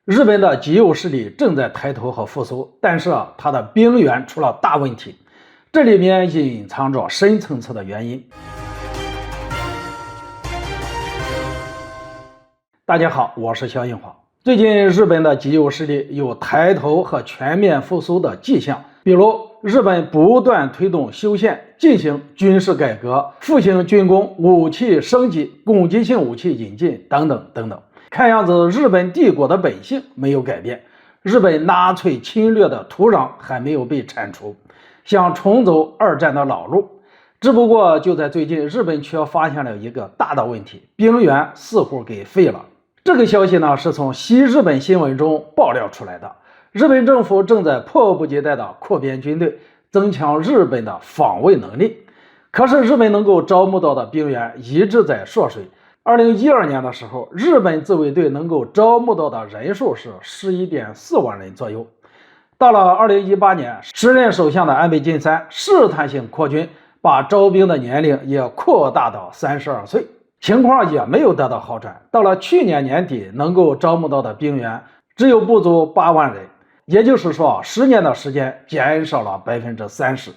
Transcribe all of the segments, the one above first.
日本的极右势力正在抬头和复苏，但是它的兵源出了大问题，这里面隐藏着深层次的原因。大家好，我是肖映华。最近日本的极右势力有抬头和全面复苏的迹象，比如日本不断推动修宪，进行军事改革，复兴军工，武器升级，攻击性武器引进等等等等。看样子日本帝国的本性没有改变，日本纳粹侵略的土壤还没有被铲除，想重走二战的老路。只不过就在最近，日本却发现了一个大的问题，兵源似乎给废了。这个消息呢，是从西日本新闻中爆料出来的。日本政府正在迫不及待地扩编军队，增强日本的防卫能力。可是日本能够招募到的兵员一直在缩水。2012年的时候，日本自卫队能够招募到的人数是11.4万人左右。到了2018年，时任首相的安倍晋三试探性扩军，把招兵的年龄也扩大到32岁。情况也没有得到好转，到了去年年底，能够招募到的兵员只有不足8万人，也就是说10年的时间减少了30%。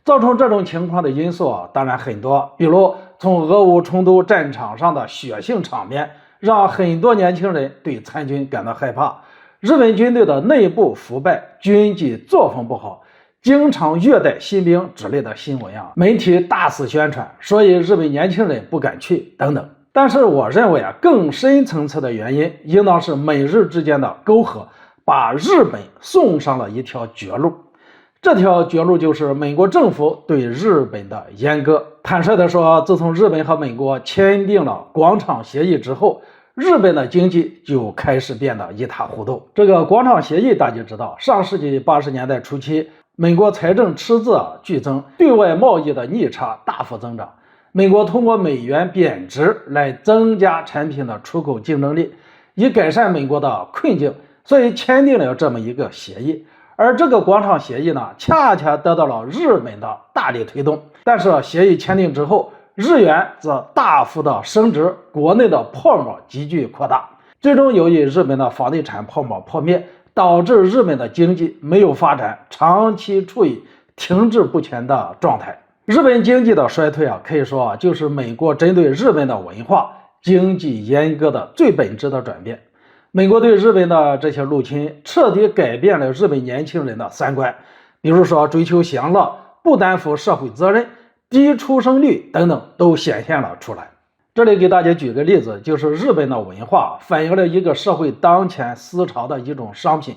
造成这种情况的因素当然很多，比如从俄乌冲突战场上的血腥场面，让很多年轻人对参军感到害怕；日本军队的内部腐败，军纪作风不好，经常虐待新兵之类的新闻媒体大肆宣传，所以日本年轻人不敢去等等。但是我认为更深层次的原因应当是美日之间的沟壑把日本送上了一条绝路。这条绝路就是美国政府对日本的阉割。坦率地说，自从日本和美国签订了广场协议之后，日本的经济就开始变得一塌糊涂。这个广场协议大家知道，上世纪80年代初期，美国财政赤字剧增，对外贸易的逆差大幅增长。美国通过美元贬值来增加产品的出口竞争力，以改善美国的困境，所以签订了这么一个协议。而这个广场协议呢，恰恰得到了日本的大力推动。但是协议签订之后，日元则大幅的升值，国内的泡沫急剧扩大，最终由于日本的房地产泡沫破灭，导致日本的经济没有发展，长期处于停滞不前的状态。日本经济的衰退可以说就是美国针对日本的文化、经济阉割的最本质的转变。美国对日本的这些入侵，彻底改变了日本年轻人的三观，比如说追求享乐、不担负社会责任、低出生率等等都显现了出来。这里给大家举个例子，就是日本的文化反映了一个社会当前思潮的一种商品。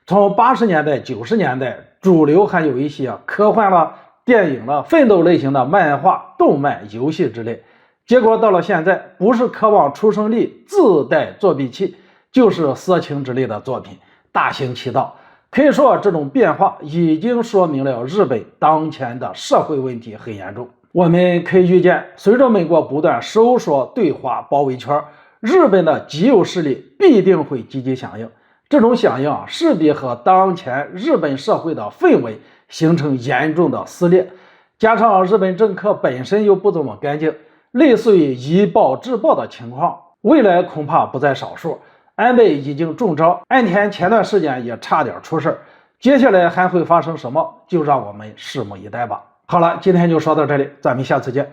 从80年代、90年代，主流还有一些科幻了、电影了、奋斗类型的漫画、动漫、游戏之类。结果到了现在，不是渴望出生率自带作弊器，就是色情之类的作品大行其道。可以说这种变化已经说明了日本当前的社会问题很严重。我们可以预见，随着美国不断收缩对华包围圈，日本的极右势力必定会积极响应。这种响应势必和当前日本社会的氛围形成严重的撕裂，加上日本政客本身又不怎么干净，类似于以暴制暴的情况，未来恐怕不在少数。安倍已经中招，岸田前段时间也差点出事，接下来还会发生什么，就让我们拭目以待吧。好了，今天就说到这里，咱们下次见。